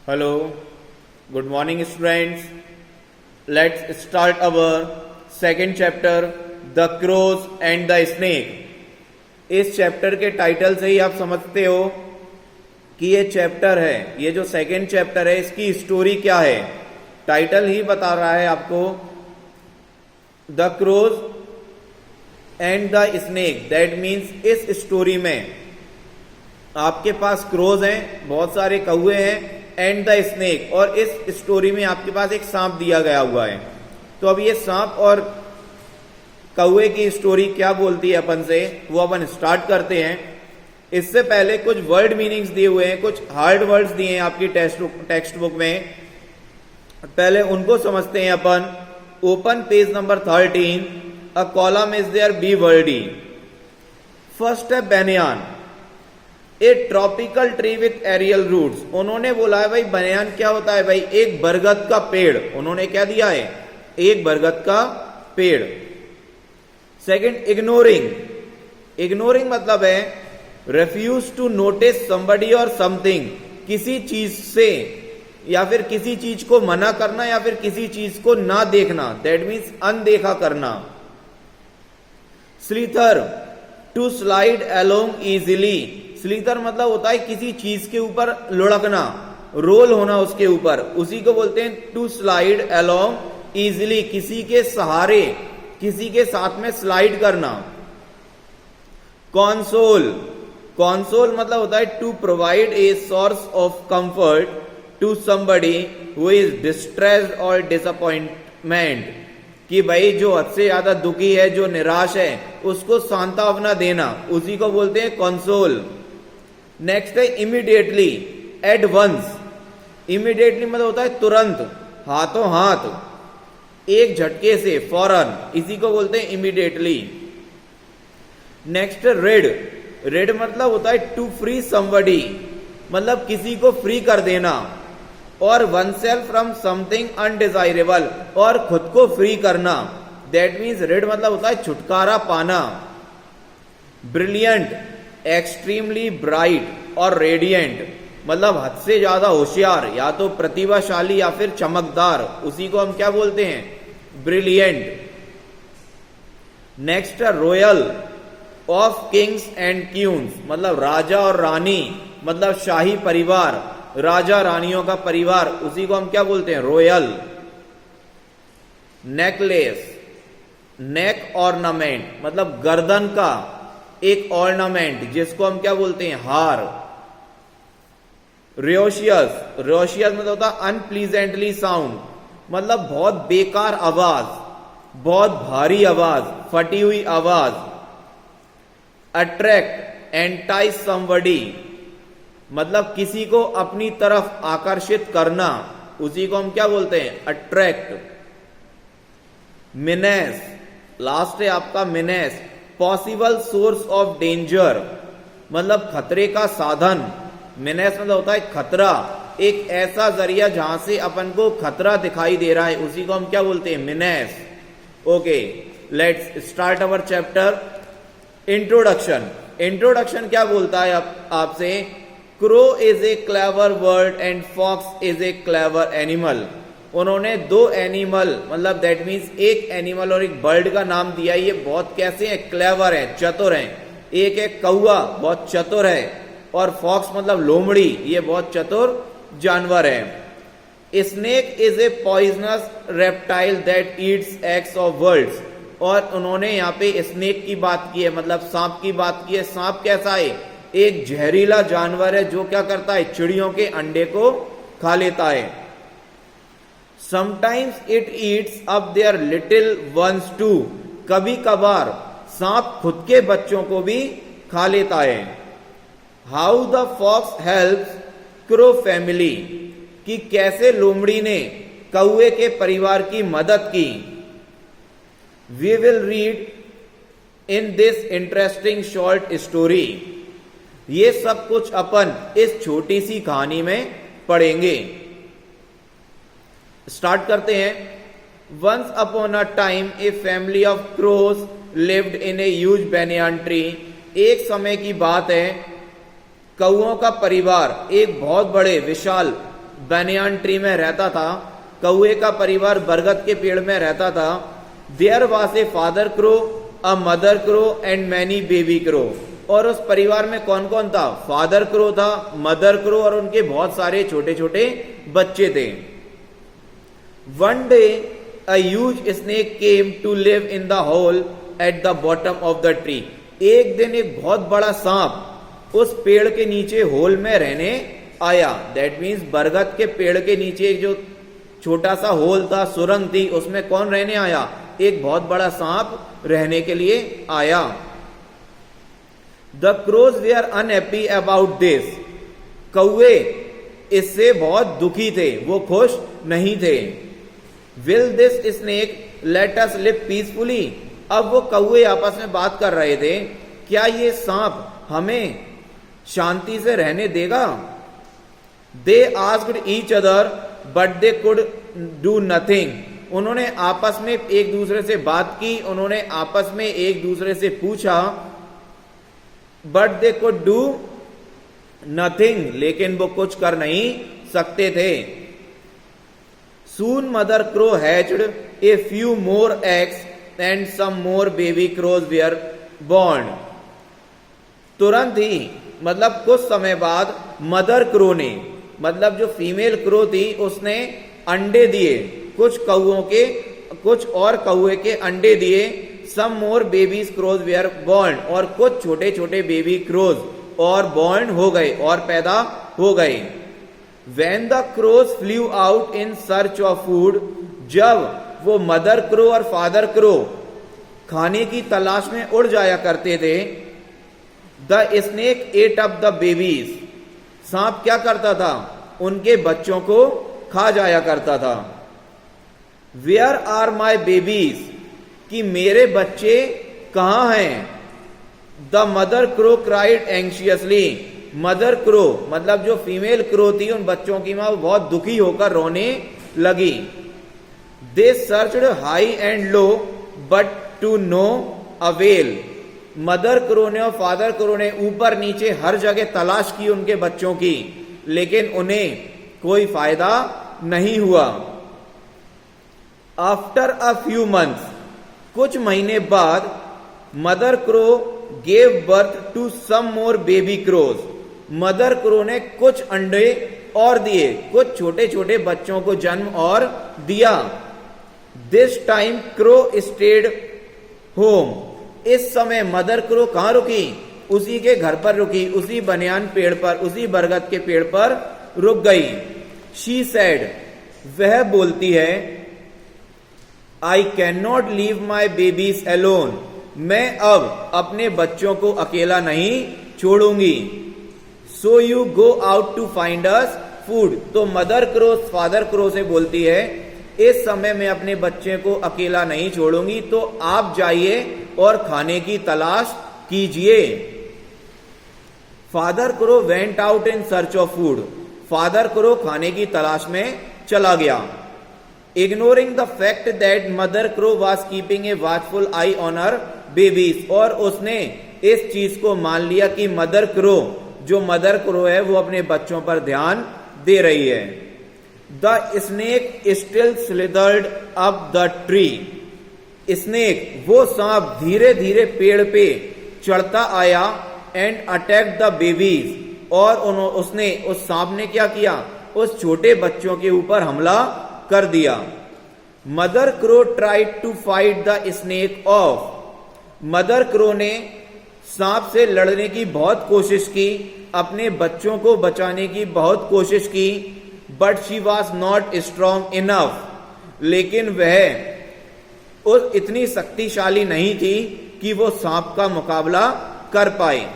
Hello, good morning students. Let's start our second chapter, The Crows and the Snake. इस chapter के title से ही आप समझते हो कि ये चैप्टर है, ये जो सेकेंड चैप्टर है इसकी स्टोरी क्या है। टाइटल ही बता रहा है आपको the crows and the snake. That means इस स्टोरी में आपके पास क्रोज हैं, बहुत सारे कौवे हैं, एंड द स्नेक, और इस स्टोरी में आपके पास एक सांप दिया गया हुआ है। तो अब ये सांप और कौवे की स्टोरी क्या बोलती है अपन से, वो अपन स्टार्ट करते हैं। इससे पहले कुछ वर्ड मीनिंग्स दिए हुए हैं, कुछ हार्ड वर्ड्स दिए हैं आपकी टेक्स्ट बुक में, पहले उनको समझते हैं अपन। Open page number 13, a column is there, be wordy. First है banyan, a tropical tree with aerial roots. उन्होंने बोला है भाई बनियान क्या होता है, भाई एक बरगद का पेड़। उन्होंने क्या दिया है, एक बरगद का पेड़। सेकंड इग्नोरिंग, इग्नोरिंग मतलब है रिफ्यूज टू नोटिस समबडी और समथिंग, किसी चीज से या फिर किसी चीज को मना करना या फिर किसी चीज को ना देखना, दैट मीन्स अनदेखा करना। Slither, to slide along easily. Slither मतलब होता है किसी चीज के ऊपर लुढ़कना, रोल होना उसके ऊपर, उसी को बोलते हैं टू स्लाइड अलोंग इजिली, किसी के सहारे, किसी के साथ में स्लाइड करना। कॉन्सोल, कॉन्सोल मतलब होता है to provide a source of comfort to somebody who is distressed और डिसअपॉइंटमेंट, कि भाई जो हद से ज्यादा दुखी है, जो निराश है, उसको सांत्वना देना, उसी को बोलते हैं कंसोल। नेक्स्ट है इमीडिएटली, एट वंस। इमीडिएटली मतलब होता है तुरंत, हाथों हाथ, एक झटके से, फौरन, इसी को बोलते हैं इमीडिएटली। नेक्स्ट रेड, रेड मतलब होता है टू फ्री समबडी, मतलब किसी को फ्री कर देना, और one self from something undesirable, और खुद को फ्री करना, दैट मीन्स रेड मतलब होता है छुटकारा पाना। ब्रिलियंट, एक्सट्रीमली ब्राइट और रेडियंट, मतलब हद से ज्यादा होशियार, या तो प्रतिभाशाली या फिर चमकदार, उसी को हम क्या बोलते हैं, brilliant. Next royal, of kings and queens, मतलब राजा और रानी, मतलब शाही परिवार, राजा रानियों का परिवार, उसी को हम क्या बोलते हैं, रॉयल। नेकलेस, नेक ऑर्नामेंट, मतलब गर्दन का एक ऑर्नामेंट, जिसको हम क्या बोलते हैं, हार। रियोशियस, रियोशियस मतलब होता है अनप्लीजेंटली साउंड, मतलब बहुत बेकार आवाज, बहुत भारी आवाज, फटी हुई आवाज। अट्रैक्ट, एंटाइस समबडी, मतलब किसी को अपनी तरफ आकर्षित करना, उसी को हम क्या बोलते हैं, अट्रैक्ट। मिनेस, लास्ट है आपका menace, possible source of danger, मतलब खतरे का साधन। मिनेस मतलब होता है खतरा, एक ऐसा जरिया जहां से अपन को खतरा दिखाई दे रहा है, उसी को हम क्या बोलते हैं, मिनेस। Okay, let's start our chapter. Introduction, introduction क्या बोलता है आपसे, crow is a clever bird and fox is a clever animal. उन्होंने दो एनिमल, मतलब दैट मीन्स एक एनिमल और एक बर्ड का नाम दिया, ये बहुत कैसे हैं, क्लेवर है, चतुर हैं। एक है कौवा, बहुत चतुर है, और फॉक्स मतलब लोमड़ी, ये बहुत चतुर जानवर है। Snake is a poisonous reptile that eats eggs of birds, और उन्होंने यहाँ पे स्नेक की बात की है, मतलब सांप की बात की है। सांप कैसा है, एक जहरीला जानवर है जो क्या करता है, चिड़ियों के अंडे को खा लेता है। Sometimes it eats up their little ones too, कभी कभार सांप खुद के बच्चों को भी खा लेता है। How the fox helps crow family, कि कैसे लोमड़ी ने कौवे के परिवार की मदद की। We will read in this interesting short story, ये सब कुछ अपन इस छोटी सी कहानी में पढ़ेंगे। स्टार्ट करते हैं। Once upon a time a family of crows lived in a huge banyan tree. एक समय की बात है, कौओं का परिवार एक बहुत बड़े विशाल बनियान ट्री में रहता था, कौए का परिवार बरगद के पेड़ में रहता था। There was a father crow, a mother crow and many baby crow. और उस परिवार में कौन कौन था? फादर क्रो था, मदर क्रो और उनके बहुत सारे छोटे छोटे बच्चे थे। One day a huge snake came to live in the hole at the bottom of the tree. एक दिन एक बहुत बड़ा सांप उस पेड़ के नीचे होल में रहने आया। दैट मीन्स बरगद के पेड़ के नीचे एक जो छोटा सा होल था, सुरंग थी, उसमें कौन रहने आया? एक बहुत बड़ा सांप रहने के लिए आया। The crows were unhappy about this. कौए इससे बहुत दुखी थे, वो खुश नहीं थे। Will this snake let us live peacefully. अब वो कौए आपस में बात कर रहे थे, क्या ये सांप हमें शांति से रहने देगा? They asked each other but they could do nothing. उन्होंने आपस में एक दूसरे से बात की, उन्होंने आपस में एक दूसरे से पूछा, but they could do nothing, लेकिन वो कुछ कर नहीं सकते थे। Soon mother crow hatched a few more eggs and some more baby crows were born. तुरंत ही मतलब कुछ समय बाद मदर क्रो ने, मतलब जो फीमेल क्रो थी, उसने अंडे दिए, कुछ कौओं के, कुछ और कौए के अंडे दिए। सम मोर बेबीज क्रोज वेयर बॉर्न, और कुछ छोटे छोटे बेबी क्रोज और बॉर्न हो गए और पैदा हो गए। When the crows flew out in search of food, जब वो मदर क्रो और फादर क्रो खाने की तलाश में उड़ जाया करते थे, the snake ate up the babies. सांप क्या करता था? उनके बच्चों को खा जाया करता था। वेयर आर माई बेबीज, कि मेरे बच्चे कहां हैं? The mother crow cried anxiously. Mother crow मतलब जो फीमेल क्रो थी, उन बच्चों की मां बहुत दुखी होकर रोने लगी। They searched high and low but to no avail. Mother crow ने और फादर क्रो ने ऊपर नीचे हर जगह तलाश की उनके बच्चों की, लेकिन उन्हें कोई फायदा नहीं हुआ। आफ्टर अ फ्यू मंथ्स, कुछ महीने बाद, mother crow gave birth to some more baby crows. Mother crow ने कुछ अंडे और दिए, कुछ छोटे छोटे बच्चों को जन्म और दिया। This time crow stayed home. इस समय मदर क्रो कहां रुकी? उसी के घर पर रुकी, उसी बनियान पेड़ पर, उसी बरगद के पेड़ पर रुक गई। शी सेड, वह बोलती है, I can not leave my babies alone. मैं अब अपने बच्चों को अकेला नहीं छोड़ूंगी। So you go out to find us food. तो मदर क्रो फादर क्रो से बोलती है, इस समय मैं अपने बच्चे को अकेला नहीं छोड़ूंगी, तो आप जाइए और खाने की तलाश कीजिए। Father crow went out in search of food. Father crow खाने की तलाश में चला गया। Ignoring the fact that mother crow was keeping a watchful eye on her babies. और उसने इस चीज को मान लिया कि मदर क्रो, जो मदर क्रो है, वो अपने बच्चों पर ध्यान दे रही है। The snake still slithered up the tree. Snake वो सांप धीरे धीरे पेड़ पे चढ़ता आया एंड अटैक द बेबीज। और उसने, उस सांप ने क्या किया? उस छोटे बच्चों के ऊपर हमला कर दिया। Mother crow tried to fight the snake off. Mother crow ने सांप से लड़ने की बहुत कोशिश की, अपने बच्चों को बचाने की बहुत कोशिश की, but she was not strong enough. लेकिन वह उस इतनी शक्तिशाली नहीं थी कि वो सांप का मुकाबला कर पाए।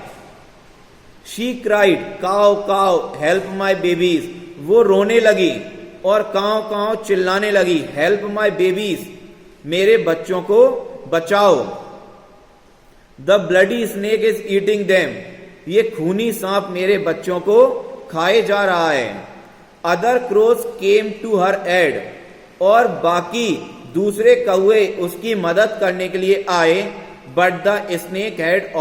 शी क्राइड, काव काव हेल्प माई बेबीज। वो रोने लगी और काव काव चिल्लाने लगी, हेल्प माई बेबीज, मेरे बच्चों को बचाओ। The bloody snake is eating them. ये खूनी सांप मेरे बच्चों को खाए जा रहा है। Other crows came to her aid. और बाकी दूसरे कौए उसकी मदद करने के लिए आए, but the snake had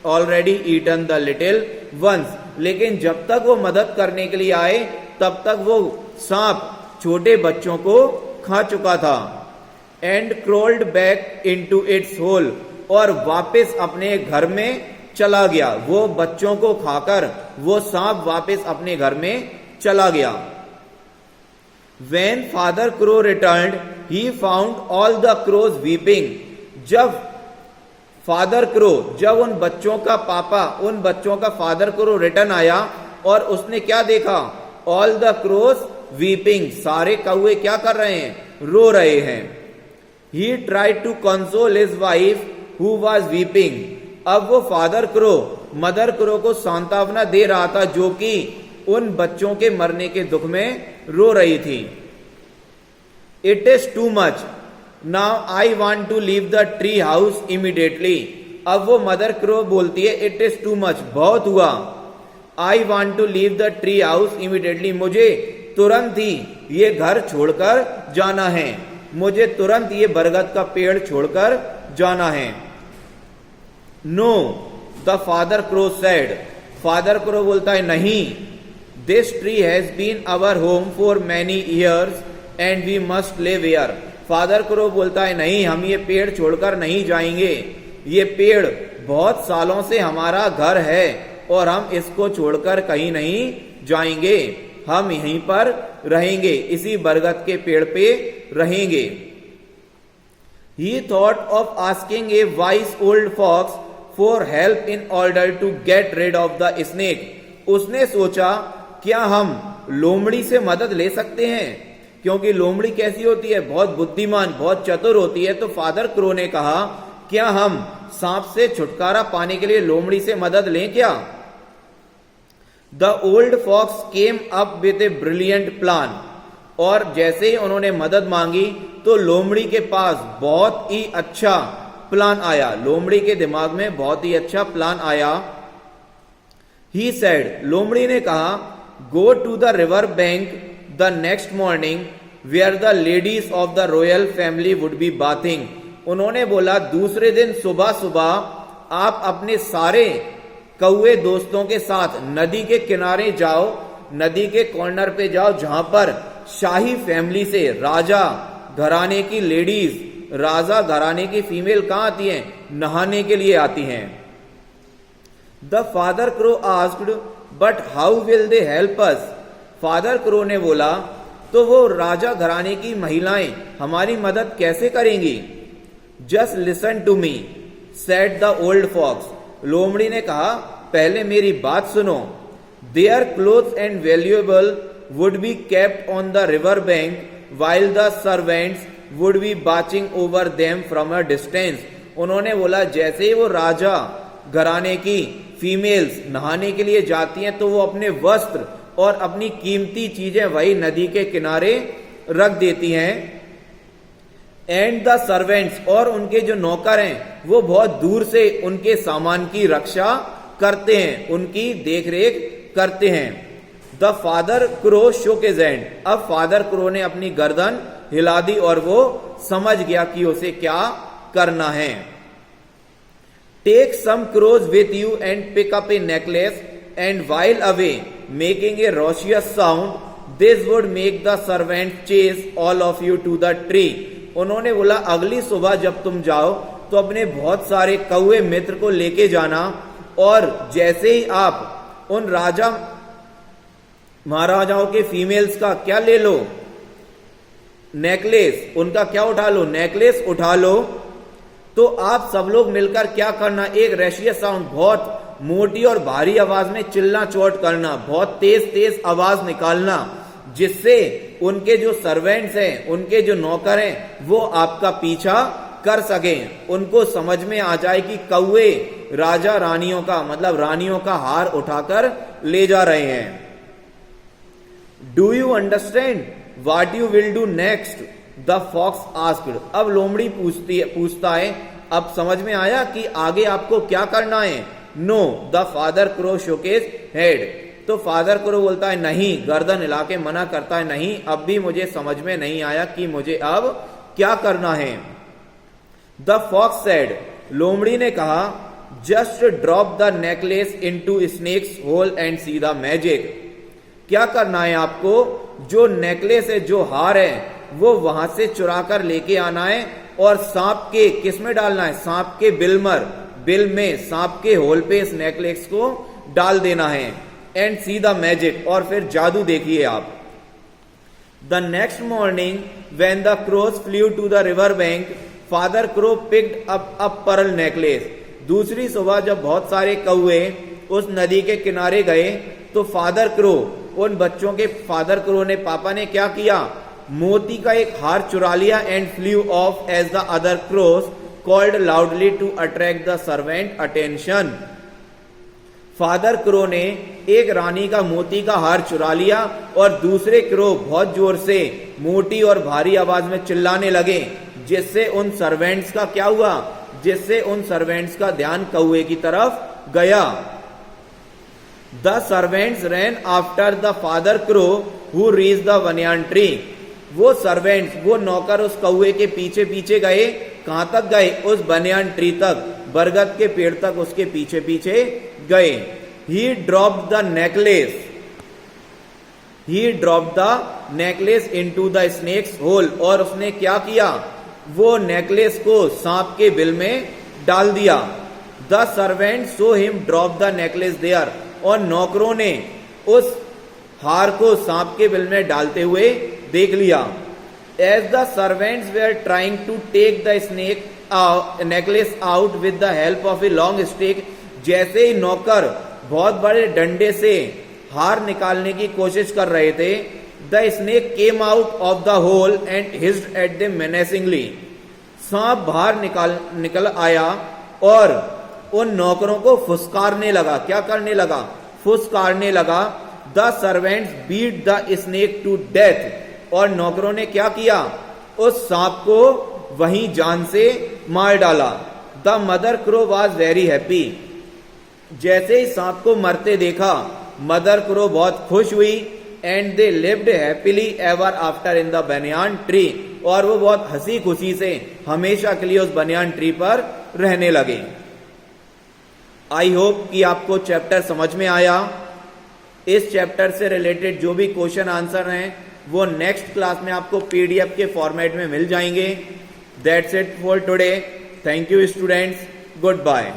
already eaten the little ones. लेकिन जब तक वो मदद करने के लिए आए, तब तक वो सांप छोटे बच्चों को खा चुका था। And crawled back into its hole, और वापस अपने घर में चला गया। वो बच्चों को खाकर वो सांप वापस अपने घर में चला गया। When Father Crow returned, he found all the crows weeping. जब फादर क्रो, जब उन बच्चों का पापा, उन बच्चों का फादर क्रो रिटर्न आया और उसने क्या देखा? ऑल द क्रोज वीपिंग, सारे कौवे क्या कर रहे हैं? रो रहे हैं। He tried to console his wife who was weeping. अब वो फादर क्रो मदर क्रो को सांत्वना दे रहा था, जो कि उन बच्चों के मरने के दुख में रो रही थी। It is too much, now I want to leave the tree house immediately. अब वो मदर क्रो बोलती है इट इज टू मच, बहुत हुआ। I want to leave the tree house immediately, मुझे तुरंत ही ये घर छोड़कर जाना है, मुझे तुरंत ये बरगद का पेड़ छोड़कर जाना है। No, the father crow said, father crow बोलता है नहीं, this tree has been our home for many years and we must live here. Father crow बोलता है नहीं, हम ये पेड़ छोड़कर नहीं जाएंगे, ये पेड़ बहुत सालों से हमारा घर है और हम इसको छोड़कर कहीं नहीं जाएंगे, हम यहीं पर रहेंगे, इसी बरगद के पेड़ पे रहेंगे। He thought of asking a wise old fox for help in order to get rid of the snake. उसने सोचा क्या हम लोमड़ी से मदद ले सकते हैं, क्योंकि लोमड़ी कैसी होती है? बहुत बुद्धिमान, बहुत चतुर होती है। तो फादर क्रो ने कहा क्या हम सांप से छुटकारा पाने के लिए लोमड़ी से मदद लें क्या? The old fox came up with a brilliant plan, और जैसे ही उन्होंने मदद मांगी तो लोमड़ी के पास बहुत ही अच्छा प्लान आया, लोमड़ी के दिमाग में बहुत ही अच्छा प्लान आया। ही सेड, लोमड़ी ने कहा go to the river bank the next morning where the ladies of the royal family would be bathing. उन्होंने बोला दूसरे दिन सुबह सुबह आप अपने सारे कौवे दोस्तों के साथ नदी के किनारे जाओ, नदी के कॉर्नर पे जाओ जहां पर शाही फैमिली से राजा घराने की लेडीज, राजा घराने की फीमेल कहां आती हैं? नहाने के लिए आती हैं। The father crow asked but how will they help us. Father crow ने बोला तो वो राजा घराने की महिलाएं हमारी मदद कैसे करेंगी? Just listen to me said the old fox, लोमड़ी ने कहा पहले मेरी बात सुनो। Their clothes and valuable would be kept on the river bank while the servants would be watching over them from a distance. उन्होंने बोला जैसे ही वो राजा घराने की फीमेल्स नहाने के लिए जाती हैं तो वो अपने वस्त्र और अपनी कीमती चीजें वही नदी के किनारे रख देती हैं। एंड द सर्वेंट्स, और उनके जो नौकर हैं वो बहुत दूर से उनके सामान की रक्षा करते हैं, उनकी देखरेख करते हैं। द फादर क्रो शोक हिज हैंड, अब फादर क्रो ने अपनी गर्दन हिला दी और वो समझ गया कि उसे क्या करना है। Take some crows with you and pick up a necklace and while away making a raucous sound, this would make the servant chase all of you to the tree. उन्होंने बोला अगली सुबह जब तुम जाओ तो अपने बहुत सारे कौवे मित्र को लेके जाना, और जैसे ही आप उन राजा महाराजाओं के फीमेल्स का क्या ले लो? नेकलेस, उनका क्या उठा लो? नेकलेस उठा लो। तो आप सब लोग मिलकर क्या करना? एक रेशियस साउंड, बहुत मोटी और भारी आवाज में चिल्ला चोट करना, बहुत तेज तेज आवाज निकालना, जिससे उनके जो सर्वेंट्स हैं, उनके जो नौकर हैं, वो आपका पीछा कर सकें, उनको समझ में आ जाए कि कौवे राजा रानियों का, मतलब रानियों का हार उठाकर ले जा रहे हैं। Do you understand what you will do next? The fox asked. अब लोमड़ी पूछता है अब समझ में आया कि आगे आपको क्या करना है? नो, द फादर क्रो शोक हिज हेड। तो फादर क्रो बोलता है नहीं, गर्दन हिला के मना करता है नहीं, अब भी मुझे समझ में नहीं आया कि मुझे अब क्या करना है। द फॉक्स सेड, लोमड़ी ने कहा just drop the necklace into snake's hole and see the magic, क्या करना है आपको, जो नेकलेस है, जो हार है, वो वहां से चुरा कर लेके आना है और सांप के किस में डालना है, सांप के बिल में सांप के होल पे इस नेकलेस को डाल देना है। एंड सी द मैजिक, और फिर जादू देखिए आप। The next morning when the crows flew to the river bank, father crow picked up a pearl necklace. दूसरी सुबह जब बहुत सारे कौवे उस नदी के किनारे गए तो फादर क्रो, उन बच्चों के फादर क्रो ने, पापा ने क्या किया, मोती का एक हार चुरा लिया। And flew off as the other crows called loudly to attract the servant attention. Father crow ने एक रानी का मोती का हार चुरा लिया और दूसरे क्रो बहुत जोर से मोटी और भारी आवाज में चिल्लाने लगे, जिससे उन सर्वेंट्स का क्या हुआ, जिससे उन सर्वेंट्स का ध्यान कौवे की तरफ गया। The servants rain after the father crow who reached the banyan tree. वो सर्वेंट्स, वो नौकर उस कौवे के पीछे पीछे गए, कहां तक गए, उस बनियान ट्री तक, बरगद के पेड़ तक उसके पीछे पीछे गए। He dropped the necklace into the snake's hole, और उसने क्या किया, वो नेकलेस को सांप के बिल में डाल दिया। The servant saw him drop the necklace there, और नौकरों ने उस हार को सांप के बिल में डालते हुए देख लिया। As the servants were trying to take the snake necklace out with the help of a long stick, जैसे ही नौकर बहुत बड़े डंडे से हार निकालने की कोशिश कर रहे थे, the snake came out of the hole and hissed at them menacingly. सांप बाहर निकल आया और उन नौकरों को फुसकारने लगा। क्या करने लगा, फुसकारने लगा। The servants beat the snake to death, और नौकरों ने क्या किया, उस सांप को वहीं जान से मार डाला। The mother crow was very happy, जैसे ही सांप को मरते देखा मदर क्रो बहुत खुश हुई। And they lived happily ever after in the banyan tree, और वो बहुत हंसी खुशी से हमेशा के लिए उस बनियान ट्री पर रहने लगे। आई होप कि आपको चैप्टर समझ में आया। इस चैप्टर से रिलेटेड जो भी क्वेश्चन आंसर हैं वो नेक्स्ट क्लास में आपको पीडीएफ के फॉर्मेट में मिल जाएंगे। That's it for today. Thank you students, good bye.